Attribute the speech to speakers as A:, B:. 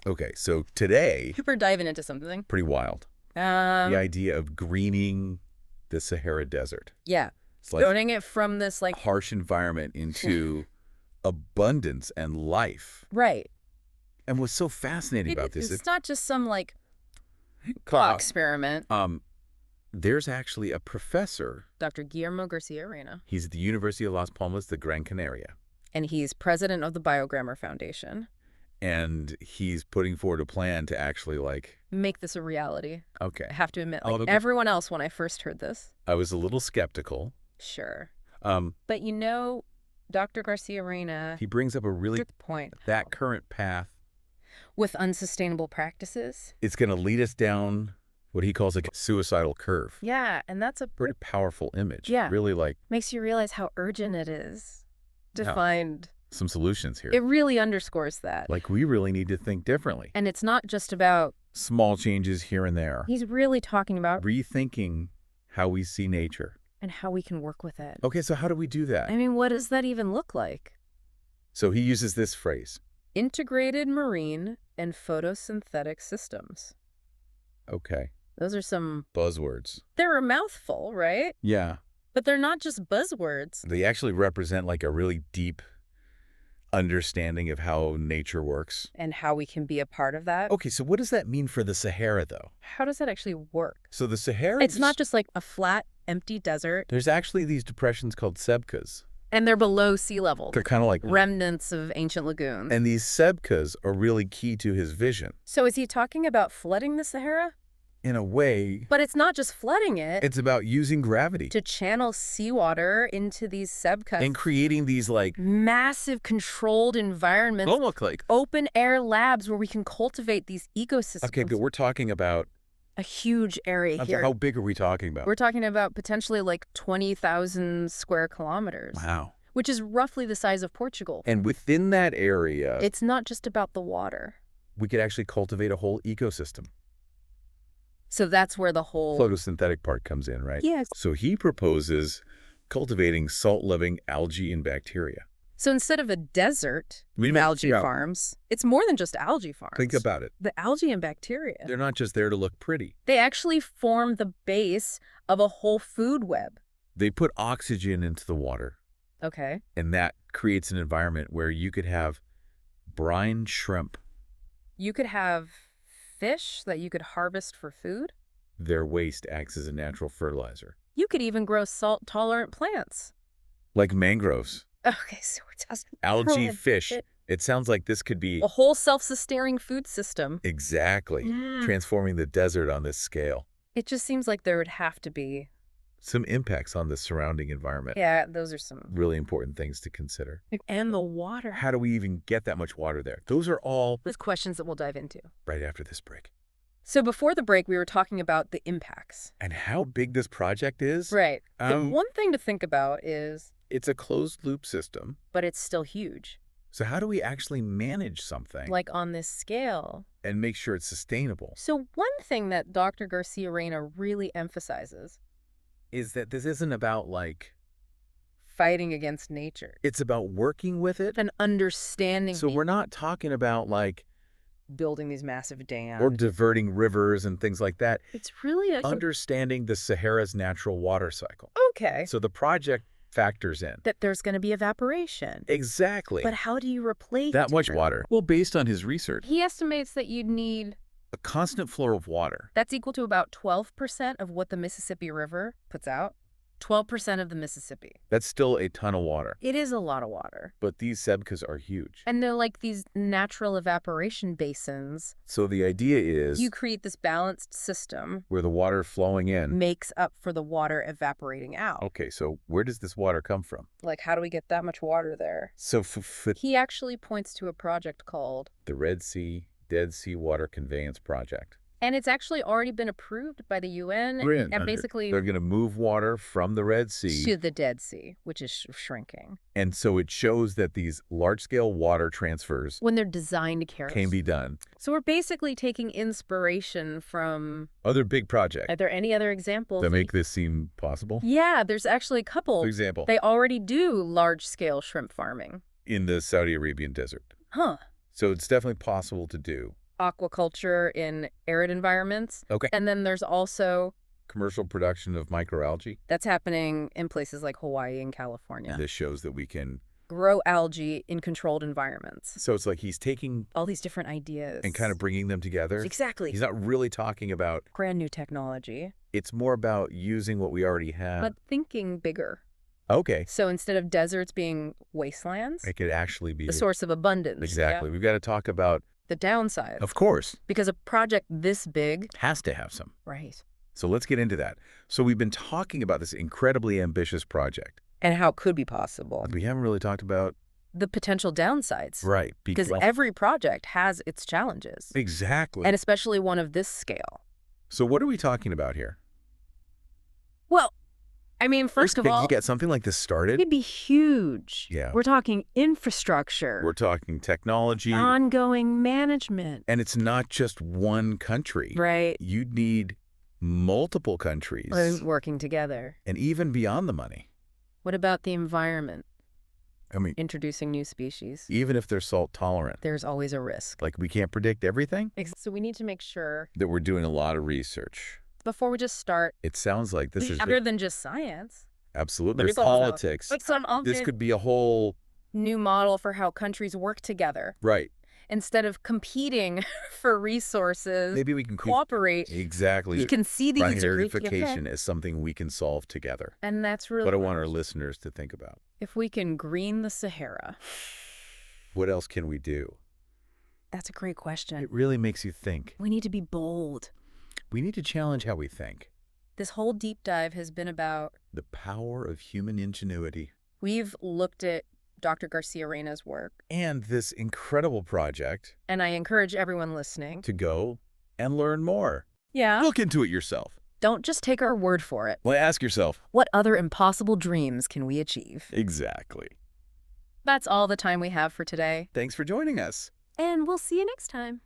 A: Okay, so today,
B: We're diving into something.
A: pretty wild. The idea of greening the Sahara Desert.
B: Yeah.
A: It's like
B: Turning it from this, like...
A: harsh environment into abundance and life.
B: Right.
A: And what's so fascinating about this
B: It's not just some, like,
A: uh,
B: experiment.
A: there's actually a professor.
B: Dr. Guillermo Garcia Reyna.
A: He's at the University of Las Palmas de Gran Canaria.
B: And he's president of the Biogrammar Foundation.
A: And he's putting forward a plan to actually, like...
B: Make this a reality.
A: Okay.
B: I have to admit, like,
A: Okay.
B: everyone else, when I first heard this...
A: I was a little skeptical.
B: Sure.
A: But
B: you know, Dr. Garcia Reyna...
A: he brings up a really...
B: good point.
A: That current path...
B: With unsustainable practices.
A: It's going to lead us down what he calls a suicidal curve.
B: Yeah, and that's a...
A: Pretty powerful image.
B: Yeah.
A: Really, like...
B: Makes you realize how urgent it is to
A: Yeah.
B: find...
A: some solutions here.
B: It really underscores that.
A: Like, we really need to think differently.
B: And it's not just about...
A: Small changes here and there.
B: He's really talking about...
A: Rethinking how we see nature.
B: And how we can work with it.
A: Okay, so how do we do that?
B: I mean, what does that even look like?
A: So he uses this phrase.
B: Integrated marine and photosynthetic systems.
A: Okay.
B: Those are some...
A: Buzzwords.
B: They're a mouthful, right?
A: Yeah.
B: But they're not just buzzwords.
A: They actually represent like a really deep understanding of how nature works.
B: And how we can be a part of that.
A: Okay, so what does that mean for the Sahara, though?
B: How does that actually work?
A: So the Sahara...
B: It's not just like a flat, empty desert.
A: There's actually these depressions called sebkhas.
B: And they're below sea level.
A: They're kind of like...
B: Remnants of ancient lagoons.
A: And these sebkhas are really key to his vision.
B: So is he talking about flooding the Sahara?
A: In a way...
B: But it's not just flooding it.
A: It's about using gravity.
B: To channel seawater into these sebkhas.
A: And creating these, like...
B: Massive controlled environments.
A: Almost like...
B: Open air labs where we can cultivate these ecosystems.
A: Okay, but we're talking about...
B: A huge area here.
A: How big are we talking about?
B: We're talking about potentially like 20,000 square kilometers.
A: Wow.
B: Which is roughly the size of Portugal.
A: And within that area...
B: It's not just about the water.
A: We could actually cultivate a whole ecosystem.
B: So that's where the whole...
A: Photosynthetic part comes in, right?
B: Yes.
A: So he proposes cultivating salt-loving algae and bacteria.
B: So instead of a desert of algae farms, it's more than just algae farms.
A: Think about it.
B: The algae and bacteria.
A: They're not just there to look pretty.
B: They actually form the base of a whole food web.
A: They put oxygen into the water.
B: Okay.
A: And that creates an environment where you could have brine shrimp.
B: You could have fish that you could harvest for food.
A: Their waste acts as a natural fertilizer.
B: You could even grow salt-tolerant plants.
A: Like mangroves.
B: Okay, so we're just...
A: Algae, fish. It sounds like this could be...
B: A whole self-sustaining food system.
A: Exactly. Transforming the desert on this scale.
B: It just seems like there would have to be...
A: Some impacts on the surrounding environment.
B: Yeah, those are some...
A: Really important things to consider.
B: And the water.
A: How do we even get that much water there? Those are all...
B: Those questions that we'll dive into.
A: Right after this break.
B: So before the break, we were talking about the impacts.
A: And how big this project is.
B: Right. The one thing to think about is...
A: It's a closed-loop system.
B: But it's still huge.
A: So how do we actually manage something?
B: Like on this scale.
A: And make sure it's sustainable.
B: So one thing that Dr. Garcia Reyna really emphasizes...
A: is that this isn't about, like...
B: fighting against nature.
A: It's about working with it.
B: And understanding...
A: So we're not talking about, like...
B: building these massive dams.
A: Or diverting rivers and things like that.
B: It's really...
A: Understanding the Sahara's natural water cycle.
B: Okay.
A: So the project factors in.
B: That there's going to be evaporation.
A: Exactly.
B: But how do you replace
A: that much water? Well, based on his research.
B: He estimates that you'd need...
A: a constant flow of water.
B: That's equal to about 12% of what the Mississippi River puts out. 12% of the Mississippi.
A: That's still a ton of water.
B: It is a lot of water.
A: But these sebkhas are huge.
B: And they're like these natural evaporation basins.
A: So the idea is...
B: you create this balanced system...
A: where the water flowing in...
B: makes up for the water evaporating out.
A: Okay, so where does this water come from?
B: Like, how do we get that much water there?
A: So
B: he actually points to a project called...
A: the Red Sea Dead Sea Water Conveyance Project.
B: And it's actually already been approved by the UN. And basically...
A: they're going to move water from the Red Sea...
B: to the Dead Sea, which is shrinking.
A: And so it shows that these large-scale water transfers...
B: when they're designed to carry...
A: can be done.
B: So we're basically taking inspiration from...
A: other big projects.
B: Are there any other examples?
A: That make this seem possible?
B: Yeah, there's actually a couple.
A: For example?
B: They already do large-scale shrimp farming.
A: In the Saudi Arabian desert.
B: Huh.
A: So it's definitely possible to do.
B: aquaculture in arid environments.
A: Okay.
B: And then there's also
A: Commercial production of microalgae.
B: that's happening in places like Hawaii and California.
A: This shows that we can...
B: Grow algae in controlled environments.
A: So it's like he's taking
B: All these different ideas.
A: and kind of bringing them together.
B: Exactly.
A: He's not really talking about...
B: Brand new technology.
A: It's more about using what we already have.
B: But thinking bigger.
A: Okay.
B: So instead of deserts being wastelands,
A: It could actually be...
B: the source of abundance.
A: Exactly.
B: Yeah.
A: We've got to talk about...
B: The downside.
A: Of course.
B: Because a project this big.
A: Has to have some.
B: Right.
A: So let's get into that. So we've been talking about this incredibly ambitious project.
B: And how it could be possible.
A: We haven't really talked about...
B: The potential downsides.
A: Right.
B: Because every project has its challenges.
A: Exactly.
B: And especially one of this scale.
A: So what are we talking about here?
B: Well, I mean, first of all,
A: you get something like this started?
B: it'd be huge.
A: Yeah.
B: We're talking infrastructure.
A: We're talking technology.
B: Ongoing management.
A: And it's not just one country.
B: Right.
A: You'd need multiple countries.
B: Working together.
A: And even beyond the money.
B: What about the environment?
A: I mean,
B: Introducing new species.
A: even if they're salt tolerant,
B: There's always a risk.
A: like we can't predict everything,
B: So we need to make sure,
A: that we're doing a lot of research.
B: before we just start,
A: It sounds like this is
B: other than just science,
A: absolutely.
B: There's
A: There's
B: also-
A: politics.
B: but some
A: This could be a whole...
B: new model for how countries work together.
A: Right.
B: Instead of competing for resources,
A: Maybe we can...
B: cooperate.
A: Exactly.
B: You can see these
A: Priorification is something we can solve together.
B: And that's really
A: What I want our listeners to think about.
B: if we can green the Sahara.
A: What else can we do?
B: That's a great question.
A: It really makes you think.
B: We need to be bold.
A: We need to challenge how we think.
B: This whole deep dive has been about,
A: The power of human ingenuity.
B: we've looked at Dr. Garcia Reyna's work,
A: And this incredible project
B: and I encourage everyone listening.
A: to go and learn more.
B: Yeah.
A: Look into it yourself.
B: Don't just take our word for it.
A: Well, ask yourself.
B: What other impossible dreams can we achieve?
A: Exactly.
B: That's all the time we have for today,
A: Thanks for joining us.
B: and we'll see you next time.